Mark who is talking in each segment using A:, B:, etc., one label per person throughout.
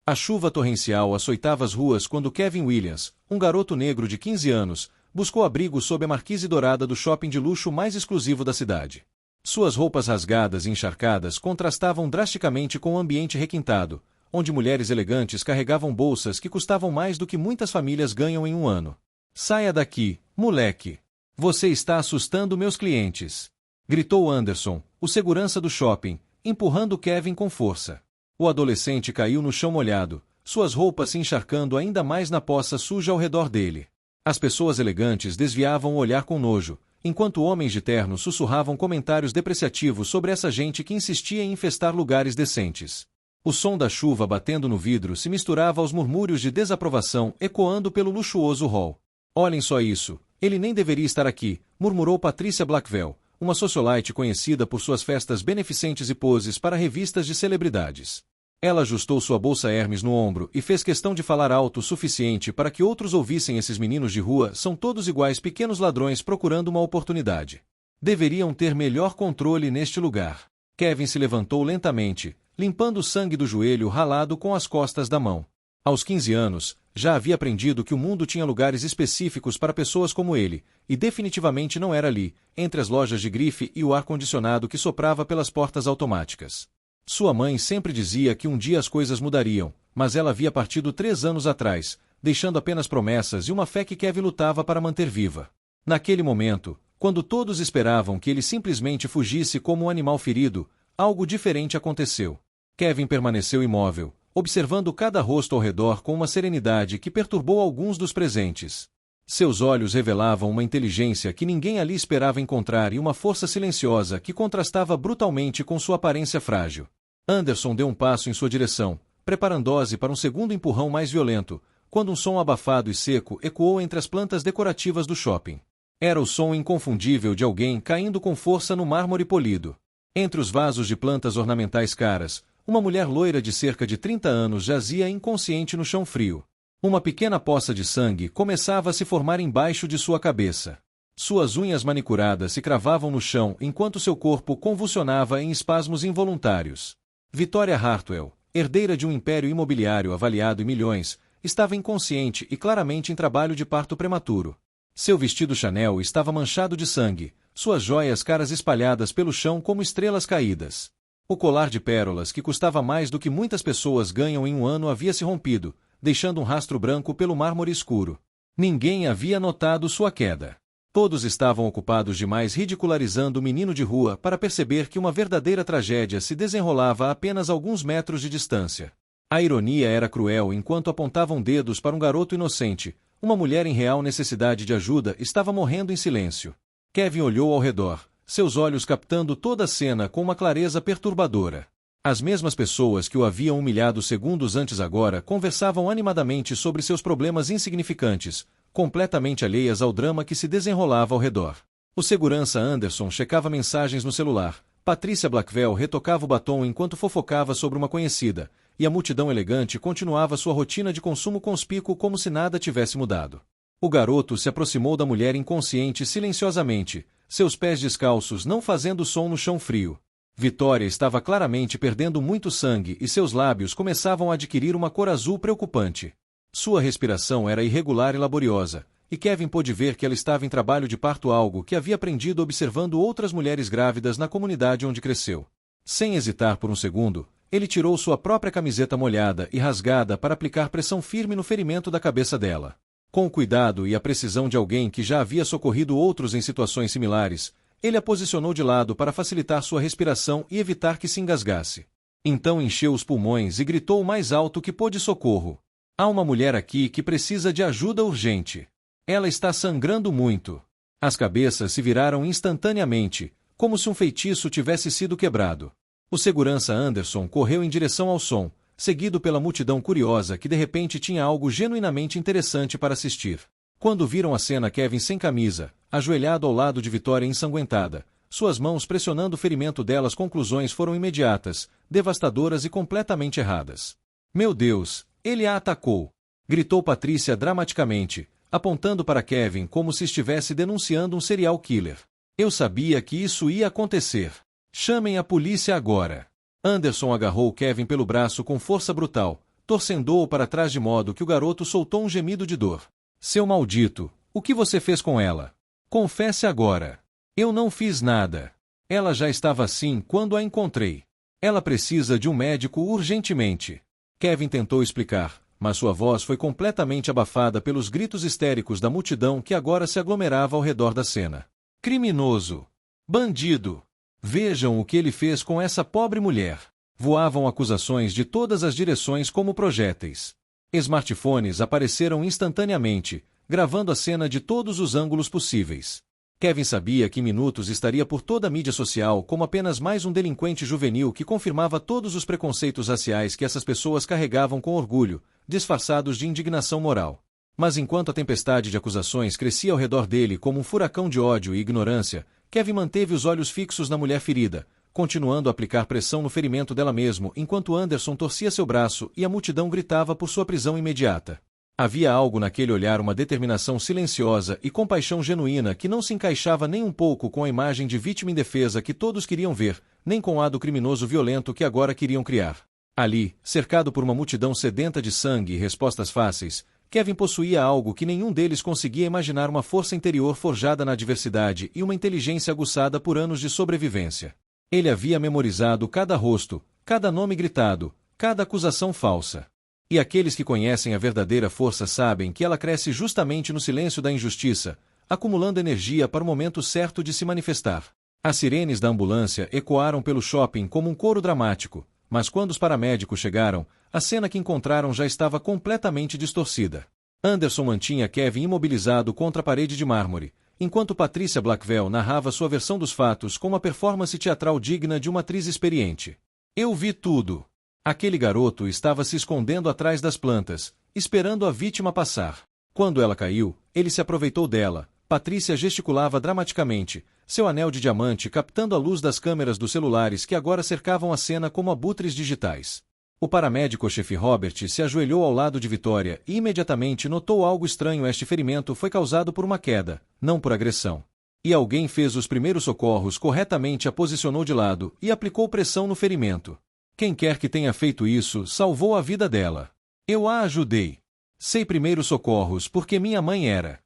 A: A chuva torrencial açoitava as ruas quando Kevin Williams, um garoto negro de 15 anos, buscou abrigo sob a marquise dourada do shopping de luxo mais exclusivo da cidade. Suas roupas rasgadas e encharcadas contrastavam drasticamente com o ambiente requintado, onde mulheres elegantes carregavam bolsas que custavam mais do que muitas famílias ganham em um ano. "Saia daqui, moleque! Você está assustando meus clientes!" gritou Anderson, o segurança do shopping, empurrando Kevin com força. O adolescente caiu no chão molhado, suas roupas se encharcando ainda mais na poça suja ao redor dele. As pessoas elegantes desviavam o olhar com nojo, enquanto homens de terno sussurravam comentários depreciativos sobre essa gente que insistia em infestar lugares decentes. O som da chuva batendo no vidro se misturava aos murmúrios de desaprovação ecoando pelo luxuoso hall. "Olhem só isso, ele nem deveria estar aqui", murmurou Patricia Blackwell, uma socialite conhecida por suas festas beneficentes e poses para revistas de celebridades. Ela ajustou sua bolsa Hermes no ombro e fez questão de falar alto o suficiente para que outros ouvissem: "Esses meninos de rua são todos iguais pequenos ladrões procurando uma oportunidade. Deveriam ter melhor controle neste lugar." Kevin se levantou lentamente, limpando o sangue do joelho ralado com as costas da mão. Aos 15 anos, já havia aprendido que o mundo tinha lugares específicos para pessoas como ele, e definitivamente não era ali, entre as lojas de grife e o ar-condicionado que soprava pelas portas automáticas. Sua mãe sempre dizia que um dia as coisas mudariam, mas ela havia partido 3 anos atrás, deixando apenas promessas e uma fé que Kevin lutava para manter viva. Naquele momento, quando todos esperavam que ele simplesmente fugisse como um animal ferido, algo diferente aconteceu. Kevin permaneceu imóvel, observando cada rosto ao redor com uma serenidade que perturbou alguns dos presentes. Seus olhos revelavam uma inteligência que ninguém ali esperava encontrar e uma força silenciosa que contrastava brutalmente com sua aparência frágil. Anderson deu um passo em sua direção, preparando-se para um segundo empurrão mais violento, quando um som abafado e seco ecoou entre as plantas decorativas do shopping. Era o som inconfundível de alguém caindo com força no mármore polido. Entre os vasos de plantas ornamentais caras, uma mulher loira de cerca de 30 anos jazia inconsciente no chão frio. Uma pequena poça de sangue começava a se formar embaixo de sua cabeça. Suas unhas manicuradas se cravavam no chão enquanto seu corpo convulsionava em espasmos involuntários. Victoria Hartwell, herdeira de um império imobiliário avaliado em milhões, estava inconsciente e claramente em trabalho de parto prematuro. Seu vestido Chanel estava manchado de sangue, suas joias caras espalhadas pelo chão como estrelas caídas. O colar de pérolas que custava mais do que muitas pessoas ganham em um ano havia se rompido, deixando um rastro branco pelo mármore escuro. Ninguém havia notado sua queda. Todos estavam ocupados demais ridicularizando o menino de rua para perceber que uma verdadeira tragédia se desenrolava a apenas alguns metros de distância. A ironia era cruel enquanto apontavam dedos para um garoto inocente. Uma mulher em real necessidade de ajuda estava morrendo em silêncio. Kevin olhou ao redor, seus olhos captando toda a cena com uma clareza perturbadora. As mesmas pessoas que o haviam humilhado segundos antes agora conversavam animadamente sobre seus problemas insignificantes, completamente alheias ao drama que se desenrolava ao redor. O segurança Anderson checava mensagens no celular, Patricia Blackwell retocava o batom enquanto fofocava sobre uma conhecida, e a multidão elegante continuava sua rotina de consumo conspícuo como se nada tivesse mudado. O garoto se aproximou da mulher inconsciente silenciosamente, seus pés descalços não fazendo som no chão frio. Victoria estava claramente perdendo muito sangue e seus lábios começavam a adquirir uma cor azul preocupante. Sua respiração era irregular e laboriosa, e Kevin pôde ver que ela estava em trabalho de parto, algo que havia aprendido observando outras mulheres grávidas na comunidade onde cresceu. Sem hesitar por um segundo, ele tirou sua própria camiseta molhada e rasgada para aplicar pressão firme no ferimento da cabeça dela. Com o cuidado e a precisão de alguém que já havia socorrido outros em situações similares, ele a posicionou de lado para facilitar sua respiração e evitar que se engasgasse. Então encheu os pulmões e gritou o mais alto que pôde: "Socorro! Há uma mulher aqui que precisa de ajuda urgente. Ela está sangrando muito." As cabeças se viraram instantaneamente, como se um feitiço tivesse sido quebrado. O segurança Anderson correu em direção ao som, seguido pela multidão curiosa que de repente tinha algo genuinamente interessante para assistir. Quando viram a cena, Kevin sem camisa, ajoelhado ao lado de Victoria ensanguentada, suas mãos pressionando o ferimento dela, as conclusões foram imediatas, devastadoras e completamente erradas. "Meu Deus, ele a atacou!" gritou Patricia dramaticamente, apontando para Kevin como se estivesse denunciando um serial killer. "Eu sabia que isso ia acontecer. Chamem a polícia agora." Anderson agarrou Kevin pelo braço com força brutal, torcendo-o para trás de modo que o garoto soltou um gemido de dor. Seu maldito, o que você fez com ela? Confesse agora. Eu não fiz nada. Ela já estava assim quando a encontrei. Ela precisa de um médico urgentemente. Kevin tentou explicar, mas sua voz foi completamente abafada pelos gritos histéricos da multidão que agora se aglomerava ao redor da cena. Criminoso! Bandido! Vejam o que ele fez com essa pobre mulher. Voavam acusações de todas as direções como projéteis. Smartphones apareceram instantaneamente, gravando a cena de todos os ângulos possíveis. Kevin sabia que em minutos estaria por toda a mídia social como apenas mais um delinquente juvenil que confirmava todos os preconceitos raciais que essas pessoas carregavam com orgulho, disfarçados de indignação moral. Mas enquanto a tempestade de acusações crescia ao redor dele como um furacão de ódio e ignorância, Kevin manteve os olhos fixos na mulher ferida, continuando a aplicar pressão no ferimento dela mesmo enquanto Anderson torcia seu braço e a multidão gritava por sua prisão imediata. Havia algo naquele olhar, uma determinação silenciosa e compaixão genuína que não se encaixava nem um pouco com a imagem de vítima indefesa que todos queriam ver, nem com a do criminoso violento que agora queriam criar. Ali, cercado por uma multidão sedenta de sangue e respostas fáceis, Kevin possuía algo que nenhum deles conseguia imaginar: uma força interior forjada na adversidade e uma inteligência aguçada por anos de sobrevivência. Ele havia memorizado cada rosto, cada nome gritado, cada acusação falsa. E aqueles que conhecem a verdadeira força sabem que ela cresce justamente no silêncio da injustiça, acumulando energia para o momento certo de se manifestar. As sirenes da ambulância ecoaram pelo shopping como um coro dramático, mas quando os paramédicos chegaram, a cena que encontraram já estava completamente distorcida. Anderson mantinha Kevin imobilizado contra a parede de mármore, enquanto Patricia Blackwell narrava sua versão dos fatos com uma performance teatral digna de uma atriz experiente. Eu vi tudo. Aquele garoto estava se escondendo atrás das plantas, esperando a vítima passar. Quando ela caiu, ele se aproveitou dela. Patricia gesticulava dramaticamente, seu anel de diamante captando a luz das câmeras dos celulares que agora cercavam a cena como abutres digitais. O paramédico-chefe Robert se ajoelhou ao lado de Vitória e imediatamente notou algo estranho: este ferimento foi causado por uma queda, não por agressão. E alguém fez os primeiros socorros corretamente, a posicionou de lado e aplicou pressão no ferimento. Quem quer que tenha feito isso salvou a vida dela. Eu a ajudei. Sei primeiros socorros porque minha mãe era.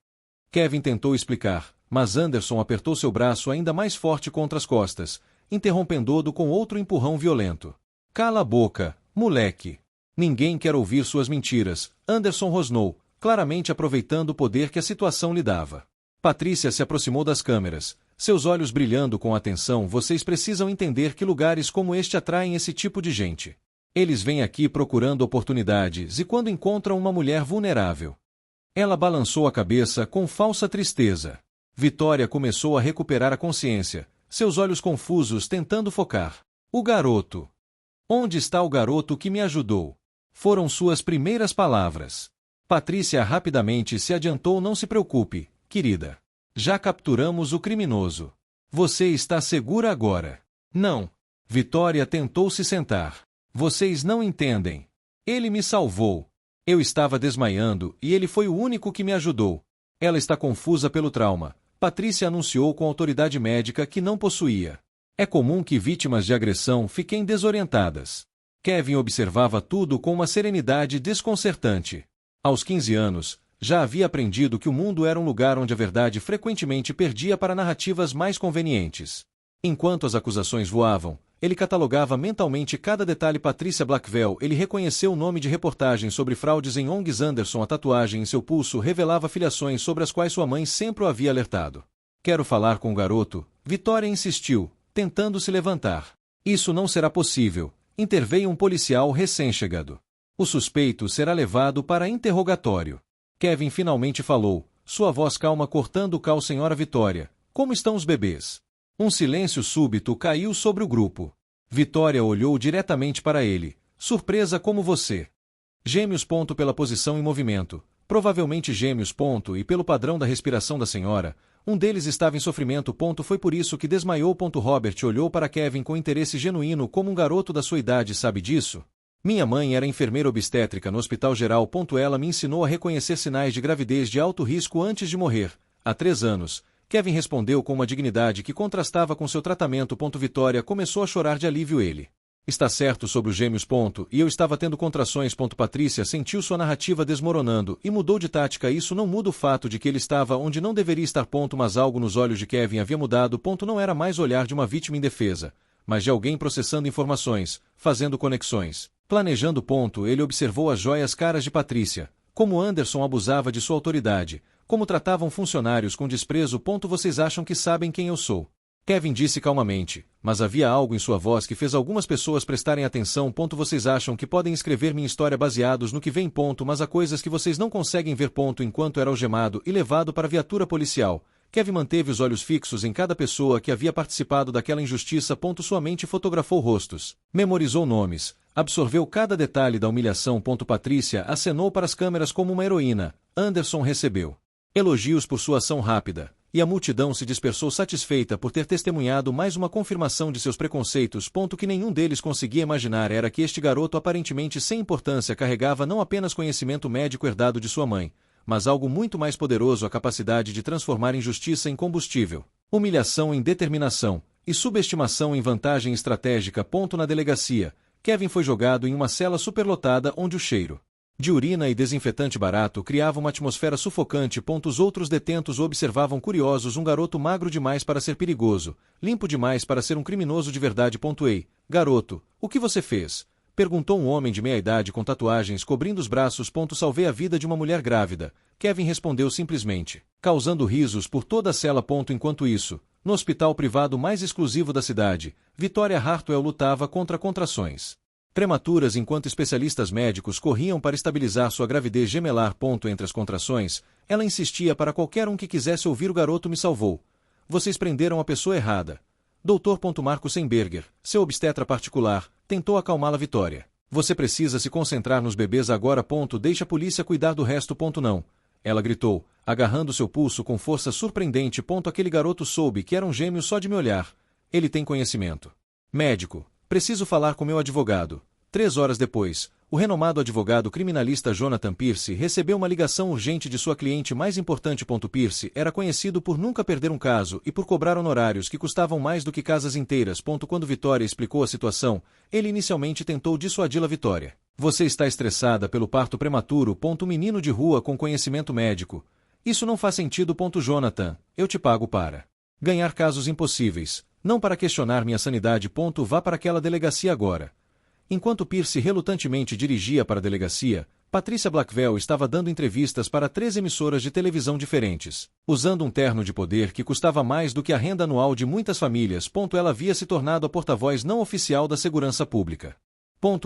A: Kevin tentou explicar, mas Anderson apertou seu braço ainda mais forte contra as costas, interrompendo-o com outro empurrão violento. Cala a boca, moleque. Ninguém quer ouvir suas mentiras, Anderson rosnou, claramente aproveitando o poder que a situação lhe dava. Patricia se aproximou das câmeras, seus olhos brilhando com atenção. Vocês precisam entender que lugares como este atraem esse tipo de gente. Eles vêm aqui procurando oportunidades e quando encontram uma mulher vulnerável. Ela balançou a cabeça com falsa tristeza. Vitória começou a recuperar a consciência, seus olhos confusos tentando focar. O garoto. Onde está o garoto que me ajudou? Foram suas primeiras palavras. Patricia rapidamente se adiantou. Não se preocupe, querida. Já capturamos o criminoso. Você está segura agora? Não. Vitória tentou se sentar. Vocês não entendem. Ele me salvou. Eu estava desmaiando e ele foi o único que me ajudou. Ela está confusa pelo trauma. Patricia anunciou com autoridade médica que não possuía. É comum que vítimas de agressão fiquem desorientadas. Kevin observava tudo com uma serenidade desconcertante. Aos 15 anos, já havia aprendido que o mundo era um lugar onde a verdade frequentemente perdia para narrativas mais convenientes. Enquanto as acusações voavam, ele catalogava mentalmente cada detalhe. Patricia Blackwell. Ele reconheceu o nome de reportagens sobre fraudes em ONGs. Anderson. A tatuagem em seu pulso revelava filiações sobre as quais sua mãe sempre o havia alertado. Quero falar com o garoto, Vitória insistiu, tentando se levantar. Isso não será possível, interveio um policial recém-chegado. O suspeito será levado para interrogatório. Kevin finalmente falou, sua voz calma cortando o cal. Senhora Vitória, como estão os bebês? Um silêncio súbito caiu sobre o grupo. Vitória olhou diretamente para ele, surpresa como você. Gêmeos. Pela posição e movimento, provavelmente gêmeos. E pelo padrão da respiração da senhora, um deles estava em sofrimento. Foi por isso que desmaiou. Robert olhou para Kevin com interesse genuíno, como um garoto da sua idade sabe disso. Minha mãe era enfermeira obstétrica no Hospital Geral. Ela me ensinou a reconhecer sinais de gravidez de alto risco antes de morrer, há 3 anos. Kevin respondeu com uma dignidade que contrastava com seu tratamento. Vitória começou a chorar de alívio. Ele Está certo sobre os gêmeos. E eu estava tendo contrações. Patrícia sentiu sua narrativa desmoronando e mudou de tática. Isso não muda o fato de que ele estava onde não deveria estar. Mas algo nos olhos de Kevin havia mudado. Não era mais o olhar de uma vítima indefesa, mas de alguém processando informações, fazendo conexões, planejando. Ele observou as joias caras de Patrícia, como Anderson abusava de sua autoridade, como tratavam funcionários com desprezo. Vocês acham que sabem quem eu sou? Kevin disse calmamente, mas havia algo em sua voz que fez algumas pessoas prestarem atenção. Vocês acham que podem escrever minha história baseados no que vem. Mas há coisas que vocês não conseguem ver. Enquanto era algemado e levado para a viatura policial, Kevin manteve os olhos fixos em cada pessoa que havia participado daquela injustiça. Sua mente fotografou rostos, memorizou nomes, absorveu cada detalhe da humilhação. Patrícia acenou para as câmeras como uma heroína. Anderson recebeu elogios por sua ação rápida, e a multidão se dispersou satisfeita por ter testemunhado mais uma confirmação de seus preconceitos. Que nenhum deles conseguia imaginar era que este garoto aparentemente sem importância carregava não apenas conhecimento médico herdado de sua mãe, mas algo muito mais poderoso: a capacidade de transformar injustiça em combustível, humilhação em determinação, e subestimação em vantagem estratégica. Na delegacia, Kevin foi jogado em uma cela superlotada onde o cheiro de urina e desinfetante barato criava uma atmosfera sufocante. Os outros detentos o observavam curiosos. Um garoto magro demais para ser perigoso, limpo demais para ser um criminoso de verdade. Ei, garoto, o que você fez? Perguntou um homem de meia-idade com tatuagens cobrindo os braços. Salvei a vida de uma mulher grávida. Kevin respondeu simplesmente, causando risos por toda a cela. Enquanto isso, no hospital privado mais exclusivo da cidade, Victoria Hartwell lutava contra contrações prematuras enquanto especialistas médicos corriam para estabilizar sua gravidez gemelar. Entre as contrações, ela insistia para qualquer um que quisesse ouvir: o garoto me salvou. Vocês prenderam a pessoa errada. Dr. Marco Semberger, seu obstetra particular, tentou acalmá-la. Victoria, você precisa se concentrar nos bebês agora. Deixa a polícia cuidar do resto. Não. Ela gritou, agarrando seu pulso com força surpreendente. Aquele garoto soube que eram gêmeos só de me olhar. Ele tem conhecimento médico. Preciso falar com meu advogado. 3 horas depois, o renomado advogado criminalista Jonathan Pierce recebeu uma ligação urgente de sua cliente mais importante. Pierce era conhecido por nunca perder um caso e por cobrar honorários que custavam mais do que casas inteiras. Quando Victoria explicou a situação, ele inicialmente tentou dissuadi-la. Victoria, você está estressada pelo parto prematuro. Menino de rua com conhecimento médico. Isso não faz sentido. Jonathan, eu te pago para ganhar casos impossíveis, não para questionar minha sanidade. Vá para aquela delegacia agora. Enquanto Pierce relutantemente dirigia para a delegacia, Patricia Blackwell estava dando entrevistas para 3 emissoras de televisão diferentes, usando um terno de poder que custava mais do que a renda anual de muitas famílias. Ela havia se tornado a porta-voz não oficial da segurança pública.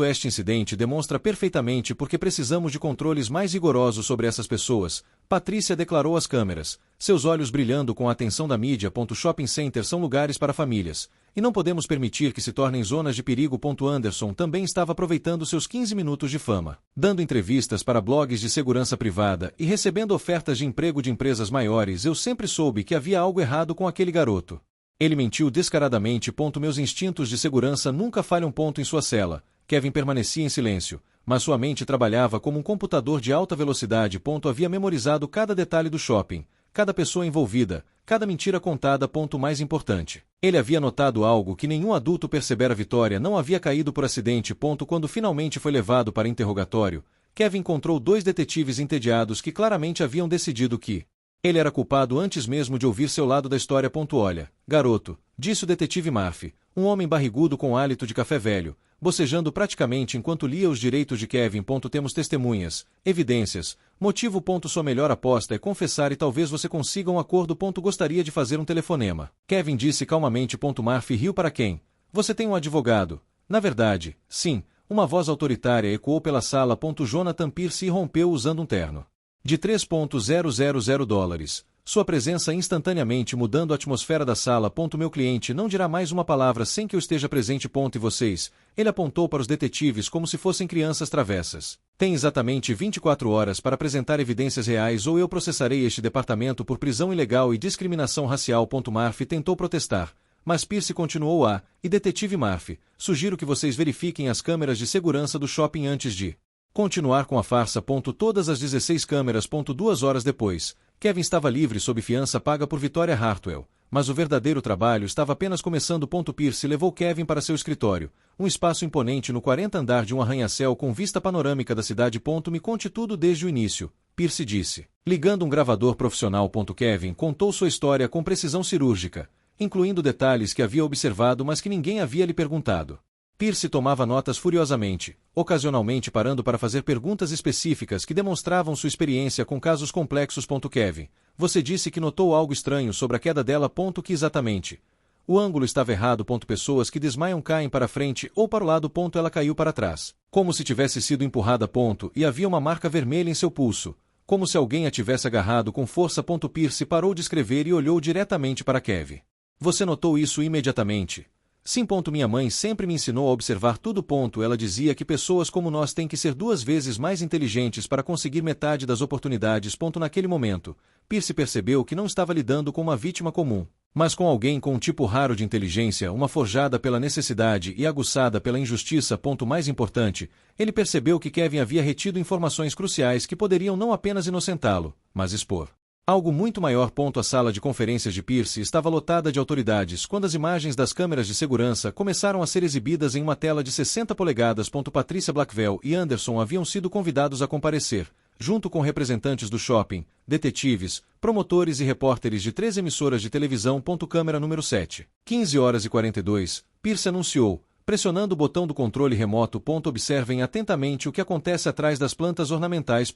A: Este incidente demonstra perfeitamente por que precisamos de controles mais rigorosos sobre essas pessoas, Patrícia declarou às câmeras, seus olhos brilhando com a atenção da mídia. Shopping centers são lugares para famílias, e não podemos permitir que se tornem zonas de perigo. Anderson também estava aproveitando seus 15 minutos de fama, dando entrevistas para blogs de segurança privada e recebendo ofertas de emprego de empresas maiores. Eu sempre soube que havia algo errado com aquele garoto. Ele mentiu descaradamente. Meus instintos de segurança nunca falham. Em sua cela, Kevin permanecia em silêncio, mas sua mente trabalhava como um computador de alta velocidade. Havia memorizado cada detalhe do shopping, cada pessoa envolvida, cada mentira contada. Mais importante, ele havia notado algo que nenhum adulto percebera. Victoria não havia caído por acidente. Quando finalmente foi levado para interrogatório, Kevin encontrou 2 detetives entediados que claramente haviam decidido que ele era culpado antes mesmo de ouvir seu lado da história. Olha, garoto, disse o detetive Murphy, um homem barrigudo com hálito de café velho, bocejando praticamente enquanto lia os direitos de Kevin. Temos testemunhas, evidências, motivo. Sua melhor aposta é confessar e talvez você consiga um acordo. Gostaria de fazer um telefonema. Kevin disse calmamente. Murphy riu. Para quem? Você tem um advogado? Na verdade, sim. Uma voz autoritária ecoou pela sala. Jonathan Pierce irrompeu usando um terno de $3.000. Sua presença instantaneamente mudando a atmosfera da sala. Meu cliente não dirá mais uma palavra sem que eu esteja presente. E vocês? Ele apontou para os detetives como se fossem crianças travessas. Tem exatamente 24 horas para apresentar evidências reais ou eu processarei este departamento por prisão ilegal e discriminação racial. Murphy tentou protestar, mas Pierce continuou e detetive Murphy, sugiro que vocês verifiquem as câmeras de segurança do shopping antes de continuar com a farsa. Todas as 16 câmeras. 2 horas depois, Kevin estava livre sob fiança paga por Victoria Hartwell, Mas o verdadeiro trabalho estava apenas começando. Pierce levou Kevin para seu escritório, um espaço imponente no 40º andar de um arranha-céu com vista panorâmica da cidade. Me conte tudo desde o início, Pierce disse. Ligando um gravador profissional. Kevin contou sua história com precisão cirúrgica, incluindo detalhes que havia observado mas que ninguém havia lhe perguntado. Pierce tomava notas furiosamente, ocasionalmente parando para fazer perguntas específicas que demonstravam sua experiência com casos complexos. Kevin, você disse que notou algo estranho sobre a queda dela. Que exatamente? O ângulo estava errado. Pessoas que desmaiam caem para frente ou para o lado. Ela caiu para trás, como se tivesse sido empurrada. E havia uma marca vermelha em seu pulso, como se alguém a tivesse agarrado com força. Pierce parou de escrever e olhou diretamente para Kevin. Você notou isso imediatamente? Sim. Minha mãe sempre me ensinou a observar tudo. Ela dizia que pessoas como nós têm que ser 2 vezes mais inteligentes para conseguir metade das oportunidades. Naquele momento, Pierce percebeu que não estava lidando com uma vítima comum, mas com alguém com um tipo raro de inteligência, uma forjada pela necessidade e aguçada pela injustiça. Mais importante, ele percebeu que Kevin havia retido informações cruciais que poderiam não apenas inocentá-lo, mas expor algo muito maior. A sala de conferências de Pierce estava lotada de autoridades quando as imagens das câmeras de segurança começaram a ser exibidas em uma tela de 60 polegadas. Patricia Blackwell e Anderson haviam sido convidados a comparecer, junto com representantes do shopping, detetives, promotores e repórteres de 3 emissoras de televisão. Câmera número 7. 15h42, Pierce anunciou, pressionando o botão do controle remoto. Observem atentamente o que acontece atrás das plantas ornamentais.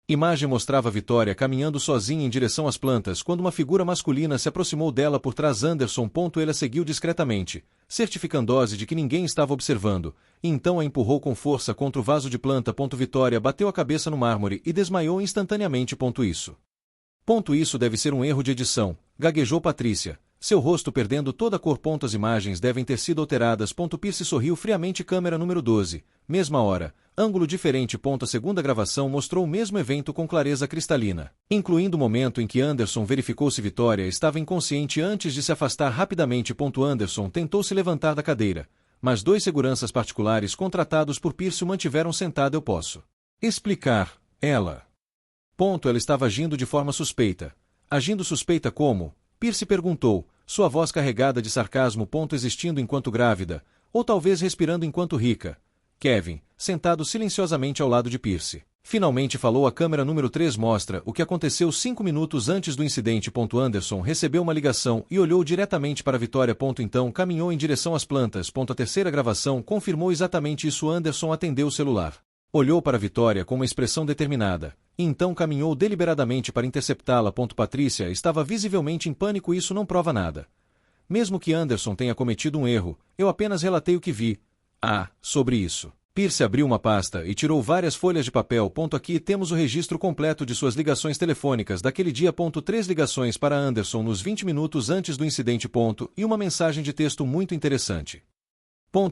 A: A imagem mostrava Vitória caminhando sozinha em direção às plantas quando uma figura masculina se aproximou dela por trás. Anderson. Ele a seguiu discretamente, certificando-se de que ninguém estava observando, e então a empurrou com força contra o vaso de planta. Vitória bateu a cabeça no mármore e desmaiou instantaneamente. Isso deve ser um erro de edição, gaguejou Patrícia, seu rosto perdendo toda a cor. As imagens devem ter sido alteradas. Pierce sorriu friamente. Câmera número 12, mesma hora, ângulo diferente. A segunda gravação mostrou o mesmo evento com clareza cristalina, incluindo o momento em que Anderson verificou se Vitória estava inconsciente antes de se afastar rapidamente. Anderson tentou se levantar da cadeira, mas 2 seguranças particulares contratados por Pierce o mantiveram sentado. Eu posso explicar, ela. Ela estava agindo de forma suspeita. Agindo suspeita como? Pierce perguntou, sua voz carregada de sarcasmo. Existindo enquanto grávida, ou talvez respirando enquanto rica. Kevin, sentado silenciosamente ao lado de Pierce, finalmente falou. A câmera número 3 mostra o que aconteceu 5 minutos antes do incidente. Anderson recebeu uma ligação e olhou diretamente para Vitória. Então caminhou em direção às plantas. A terceira gravação confirmou exatamente isso. Anderson atendeu o celular, olhou para Vitória com uma expressão determinada, e então caminhou deliberadamente para interceptá-la. Patrícia estava visivelmente em pânico. Isso não prova nada. Mesmo que Anderson tenha cometido um erro, eu apenas relatei o que vi. Sobre isso. Pierce abriu uma pasta e tirou várias folhas de papel. Aqui temos o registro completo de suas ligações telefônicas daquele dia. 3 ligações para Anderson nos 20 minutos antes do incidente. E uma mensagem de texto muito interessante.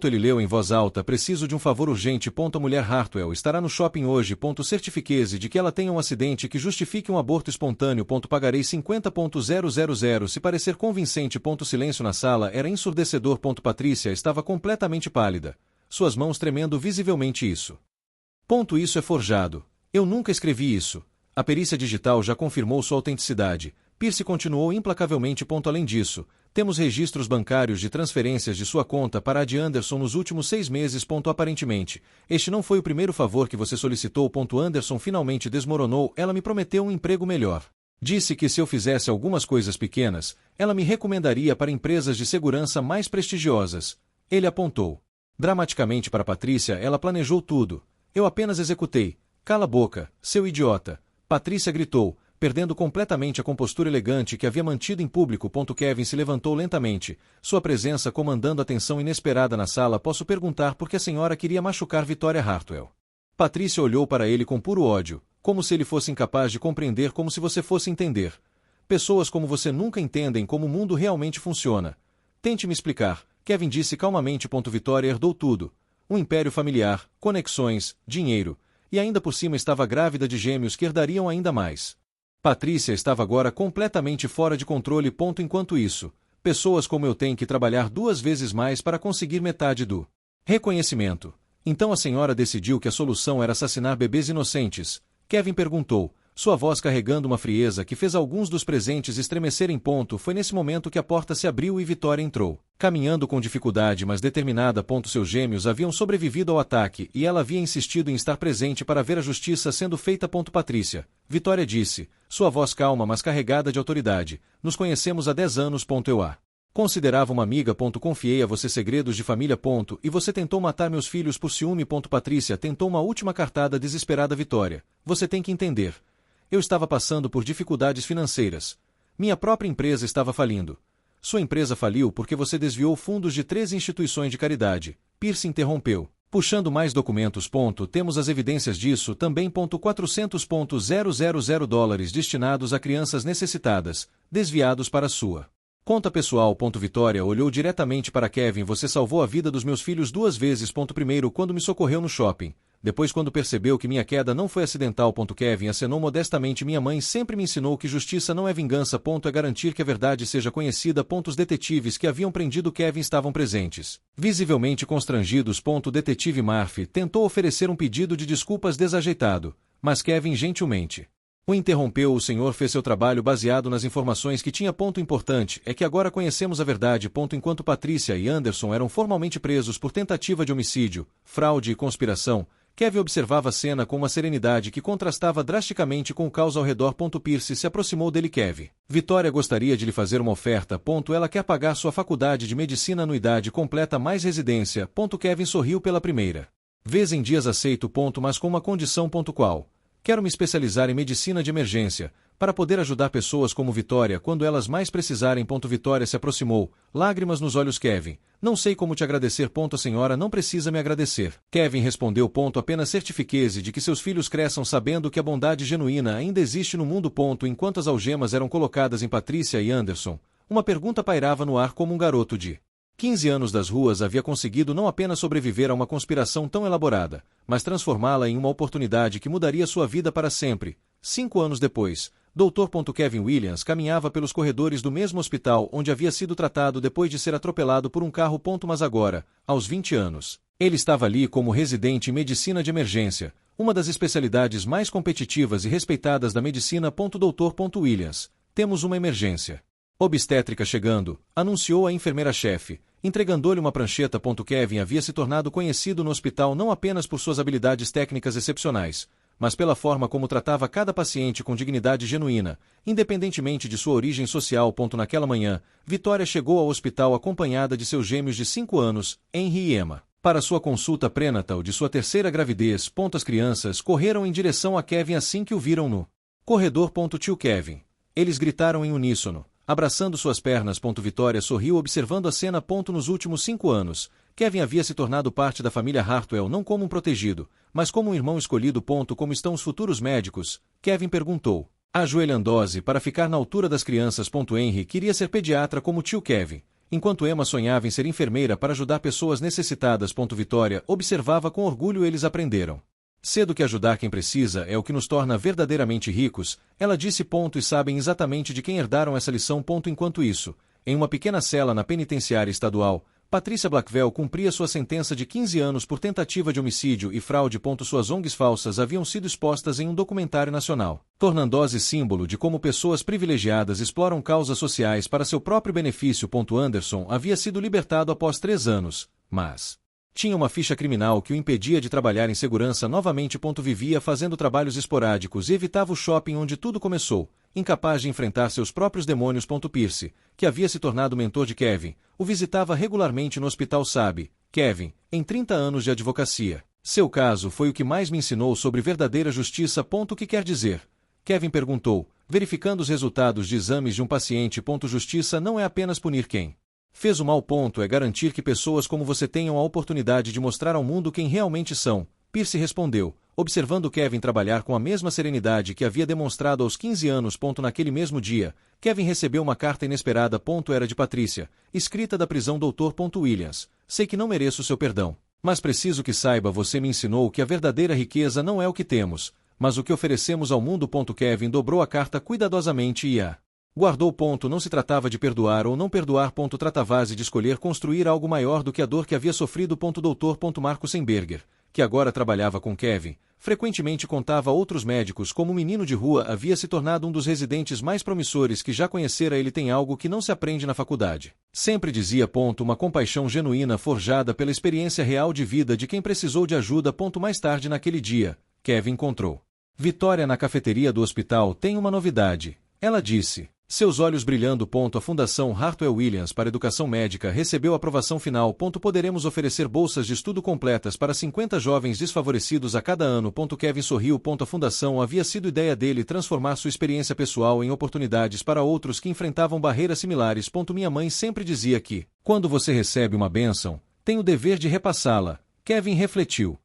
A: Ele leu em voz alta. Preciso de um favor urgente. A mulher Hartwell estará no shopping hoje. Certifique-se de que ela tenha um acidente que justifique um aborto espontâneo. Pagarei 50.000 se parecer convincente. Silêncio na sala era ensurdecedor. Patrícia estava completamente pálida, suas mãos tremendo visivelmente. Isso é forjado. Eu nunca escrevi isso. A perícia digital já confirmou sua autenticidade. Pierce continuou implacavelmente. Além disso, temos registros bancários de transferências de sua conta para a de Anderson nos últimos 6 meses. Aparentemente, este não foi o primeiro favor que você solicitou. Anderson finalmente desmoronou. Ela me prometeu um emprego melhor. Disse que se eu fizesse algumas coisas pequenas, ela me recomendaria para empresas de segurança mais prestigiosas. Ele apontou dramaticamente para Patrícia. Ela planejou tudo. Eu apenas executei. Cala a boca, seu idiota. Patrícia gritou, perdendo completamente a compostura elegante que havia mantido em público. Kevin se levantou lentamente, sua presença comandando a tensão inesperada na sala. Posso perguntar por que a senhora queria machucar Vitória Hartwell? Patrícia olhou para ele com puro ódio, como se ele fosse incapaz de compreender. Como se você fosse entender. Pessoas como você nunca entendem como o mundo realmente funciona. Tente me explicar, Kevin disse calmamente. Vitória herdou tudo. Um império familiar, conexões, dinheiro, e ainda por cima estava grávida de gêmeos que herdariam ainda mais. Patrícia estava agora completamente fora de controle. Enquanto isso, pessoas como eu têm que trabalhar 2 vezes mais para conseguir metade do reconhecimento. Então a senhora decidiu que a solução era assassinar bebês inocentes? Kevin perguntou, sua voz carregando uma frieza que fez alguns dos presentes estremecerem. Foi nesse momento que a porta se abriu e Vitória entrou. Caminhando com dificuldade mas determinada. Seus gêmeos haviam sobrevivido ao ataque e ela havia insistido em estar presente para ver a justiça sendo feita. Patrícia, Vitória disse, sua voz calma mas carregada de autoridade, nos conhecemos há 10 anos. Eu a considerava uma amiga. Confiei a você segredos de família. E você tentou matar meus filhos por ciúme. Patrícia tentou uma última cartada desesperada. Vitória, você tem que entender. Eu estava passando por dificuldades financeiras. Minha própria empresa estava falindo. Sua empresa faliu porque você desviou fundos de 3 instituições de caridade. Pierce interrompeu. Puxando mais documentos. Temos as evidências disso também. 400.000 dólares destinados a crianças necessitadas, desviados para sua conta pessoal. Vitória olhou diretamente para Kevin. Você salvou a vida dos meus filhos 2 vezes. Primeiro quando me socorreu no shopping. Depois quando percebeu que minha queda não foi acidental. Kevin acenou modestamente. Minha mãe sempre me ensinou que justiça não é vingança. É garantir que a verdade seja conhecida. Os detetives que haviam prendido Kevin estavam presentes, visivelmente constrangidos. O detetive Murphy tentou oferecer um pedido de desculpas desajeitado, mas Kevin gentilmente o interrompeu. O senhor fez seu trabalho baseado nas informações que tinha. Importante é que agora conhecemos a verdade. Enquanto Patrícia e Anderson eram formalmente presos por tentativa de homicídio, fraude e conspiração, Kevin observava a cena com uma serenidade que contrastava drasticamente com o caos ao redor. Pierce se aproximou dele. Kevin, Vitória gostaria de lhe fazer uma oferta. Ela quer pagar sua faculdade de medicina anuidade completa mais residência. Kevin sorriu pela primeira vez em dias. Aceito. Mas com uma condição. Qual? Quero me especializar em medicina de emergência, para poder ajudar pessoas como Vitória quando elas mais precisarem. Vitória se aproximou, lágrimas nos olhos. Kevin, não sei como te agradecer. A senhora não precisa me agradecer. Kevin respondeu. Apenas certifique-se de que seus filhos cresçam sabendo que a bondade genuína ainda existe no mundo. Enquanto as algemas eram colocadas em Patrícia e Anderson, uma pergunta pairava no ar. Como um garoto de 15 anos das ruas havia conseguido não apenas sobreviver a uma conspiração tão elaborada, mas transformá-la em uma oportunidade que mudaria sua vida para sempre. 5 anos depois, Dr. Kevin Williams caminhava pelos corredores do mesmo hospital onde havia sido tratado depois de ser atropelado por um carro. Mas agora, aos 20 anos, ele estava ali como residente em medicina de emergência, uma das especialidades mais competitivas e respeitadas da medicina. Dr. Williams, temos uma emergência obstétrica chegando, anunciou a enfermeira-chefe, entregando-lhe uma prancheta. Kevin havia se tornado conhecido no hospital não apenas por suas habilidades técnicas excepcionais, mas pela forma como tratava cada paciente com dignidade genuína, independentemente de sua origem social. Naquela manhã, Vitória chegou ao hospital acompanhada de seus gêmeos de 5 anos, Henry e Emma, para sua consulta pré-natal de sua terceira gravidez. As crianças correram em direção a Kevin assim que o viram no corredor. Tio Kevin. Eles gritaram em uníssono, abraçando suas pernas. Vitória sorriu observando a cena. Nos últimos 5 anos, Kevin havia se tornado parte da família Hartwell não como um protegido, mas como um irmão escolhido. Como estão os futuros médicos? Kevin perguntou, ajoelhando-se para ficar na altura das crianças. Henry queria ser pediatra como tio Kevin, enquanto Emma sonhava em ser enfermeira para ajudar pessoas necessitadas. Vitória observava com orgulho. Eles aprenderam cedo que ajudar quem precisa é o que nos torna verdadeiramente ricos, ela disse. E sabem exatamente de quem herdaram essa lição. Enquanto isso, em uma pequena cela na penitenciária estadual, Patrícia Blackwell cumpria sua sentença de 15 anos por tentativa de homicídio e fraude. Suas ONGs falsas haviam sido expostas em um documentário nacional, tornando-se símbolo de como pessoas privilegiadas exploram causas sociais para seu próprio benefício. Anderson havia sido libertado após 3 anos, mas tinha uma ficha criminal que o impedia de trabalhar em segurança novamente. Vivia fazendo trabalhos esporádicos e evitava o shopping onde tudo começou, incapaz de enfrentar seus próprios demônios. Pierce, que havia se tornado mentor de Kevin, o visitava regularmente no hospital. Sabe, Kevin, em 30 anos de advocacia, seu caso foi o que mais me ensinou sobre verdadeira justiça. O que quer dizer? Kevin perguntou, verificando os resultados de exames de um paciente. Justiça não é apenas punir quem fez o mal. É garantir que pessoas como você tenham a oportunidade de mostrar ao mundo quem realmente são. Pierce respondeu, observando Kevin trabalhar com a mesma serenidade que havia demonstrado aos 15 anos. Naquele mesmo dia, Kevin recebeu uma carta inesperada. Era de Patrícia, escrita da prisão. Dr. Williams, sei que não mereço seu perdão, mas preciso que saiba, você me ensinou que a verdadeira riqueza não é o que temos, mas o que oferecemos ao mundo. Kevin dobrou a carta cuidadosamente e a guardou. Não se tratava de perdoar ou não perdoar. Tratava-se de escolher construir algo maior do que a dor que havia sofrido. Dr. Marco Semberger, que agora trabalhava com Kevin, frequentemente contava a outros médicos como o menino de rua havia se tornado um dos residentes mais promissores que já conhecera. Ele tem algo que não se aprende na faculdade. Sempre dizia, uma compaixão genuína forjada pela experiência real de vida de quem precisou de ajuda. Mais tarde naquele dia, Kevin encontrou Vitória na cafeteria do hospital. Tem uma novidade, ela disse, seus olhos brilhando. A Fundação Hartwell Williams para Educação Médica recebeu aprovação final. Poderemos oferecer bolsas de estudo completas para 50 jovens desfavorecidos a cada ano. Kevin sorriu. A fundação havia sido ideia dele transformar sua experiência pessoal em oportunidades para outros que enfrentavam barreiras similares. Minha mãe sempre dizia que, quando você recebe uma bênção, tem o dever de repassá-la. Kevin refletiu.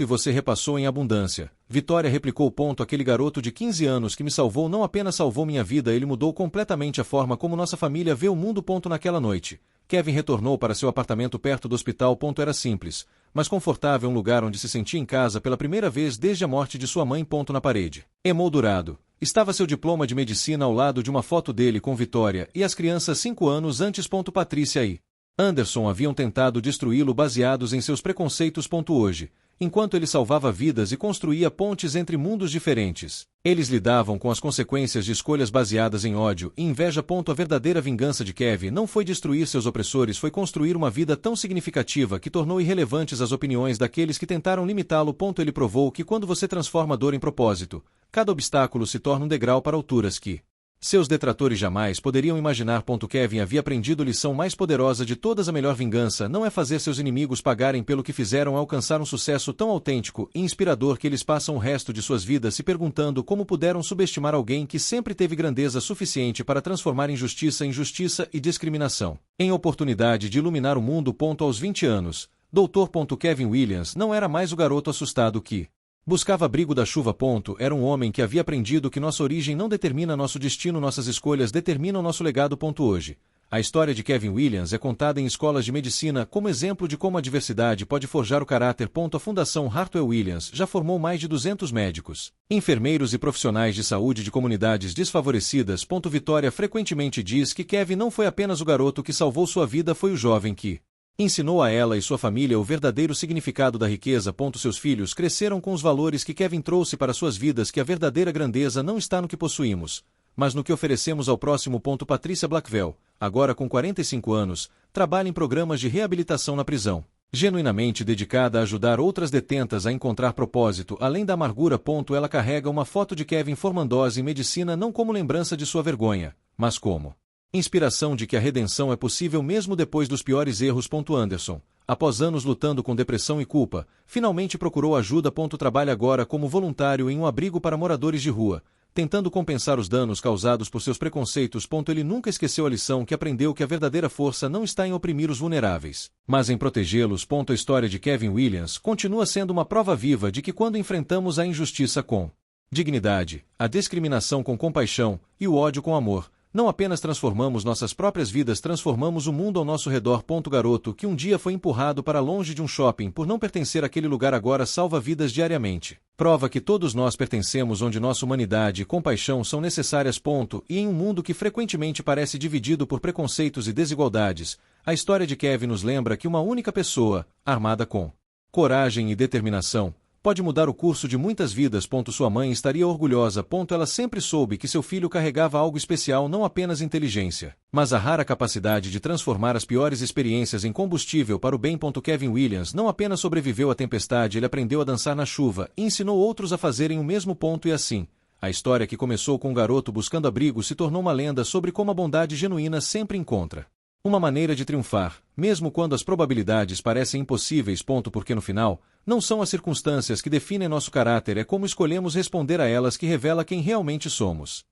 A: E você repassou em abundância. Vitória replicou. Aquele garoto de 15 anos que me salvou não apenas salvou minha vida, ele mudou completamente a forma como nossa família vê o mundo. Naquela noite, Kevin retornou para seu apartamento perto do hospital. Era simples, mas confortável, um lugar onde se sentia em casa pela primeira vez desde a morte de sua mãe. Na parede, emoldurado, estava seu diploma de medicina ao lado de uma foto dele com Vitória e as crianças 5 anos antes. Patrícia e Anderson haviam tentado destruí-lo baseados em seus preconceitos. Hoje, enquanto ele salvava vidas e construía pontes entre mundos diferentes, eles lidavam com as consequências de escolhas baseadas em ódio e inveja. A verdadeira vingança de Kevin não foi destruir seus opressores, foi construir uma vida tão significativa que tornou irrelevantes as opiniões daqueles que tentaram limitá-lo. Ele provou que quando você transforma dor em propósito, cada obstáculo se torna um degrau para alturas que seus detratores jamais poderiam imaginar. Kevin havia aprendido lição mais poderosa de todas. A melhor vingança não é fazer seus inimigos pagarem pelo que fizeram, é alcançar um sucesso tão autêntico e inspirador que eles passam o resto de suas vidas se perguntando como puderam subestimar alguém que sempre teve grandeza suficiente para transformar injustiça em justiça e discriminação em oportunidade de iluminar o mundo. Aos 20 anos, Dr. Kevin Williams não era mais o garoto assustado que buscava abrigo da chuva. Era um homem que havia aprendido que nossa origem não determina nosso destino, nossas escolhas determinam nosso legado. Hoje, a história de Kevin Williams é contada em escolas de medicina como exemplo de como a diversidade pode forjar o caráter. A Fundação Hartwell Williams já formou mais de 200 médicos, enfermeiros e profissionais de saúde de comunidades desfavorecidas. Vitória frequentemente diz que Kevin não foi apenas o garoto que salvou sua vida, foi o jovem que ensinou a ela e sua família o verdadeiro significado da riqueza. Seus filhos cresceram com os valores que Kevin trouxe para suas vidas, que a verdadeira grandeza não está no que possuímos, mas no que oferecemos ao próximo. Patrícia Blackwell, agora com 45 anos, trabalha em programas de reabilitação na prisão, genuinamente dedicada a ajudar outras detentas a encontrar propósito além da amargura. Ela carrega uma foto de Kevin formando-se em medicina não como lembrança de sua vergonha, mas como inspiração de que a redenção é possível mesmo depois dos piores erros. Anderson, após anos lutando com depressão e culpa, finalmente procurou ajuda. Trabalha agora como voluntário em um abrigo para moradores de rua, tentando compensar os danos causados por seus preconceitos. Ele nunca esqueceu a lição que aprendeu, que a verdadeira força não está em oprimir os vulneráveis, mas em protegê-los. A história de Kevin Williams continua sendo uma prova viva de que quando enfrentamos a injustiça com dignidade, a discriminação com compaixão e o ódio com amor, não apenas transformamos nossas próprias vidas, transformamos o mundo ao nosso redor. Garoto que um dia foi empurrado para longe de um shopping por não pertencer àquele lugar agora salva vidas diariamente. Prova que todos nós pertencemos onde nossa humanidade e compaixão são necessárias. E em um mundo que frequentemente parece dividido por preconceitos e desigualdades, a história de Kevin nos lembra que uma única pessoa, armada com coragem e determinação, pode mudar o curso de muitas vidas. Sua mãe estaria orgulhosa. Ela sempre soube que seu filho carregava algo especial, não apenas inteligência, mas a rara capacidade de transformar as piores experiências em combustível para o bem. Kevin Williams não apenas sobreviveu à tempestade, ele aprendeu a dançar na chuva e ensinou outros a fazerem o mesmo. E assim, a história que começou com um garoto buscando abrigo se tornou uma lenda sobre como a bondade genuína sempre encontra uma maneira de triunfar, mesmo quando as probabilidades parecem impossíveis. Porque no final, não são as circunstâncias que definem nosso caráter, é como escolhemos responder a elas que revela quem realmente somos.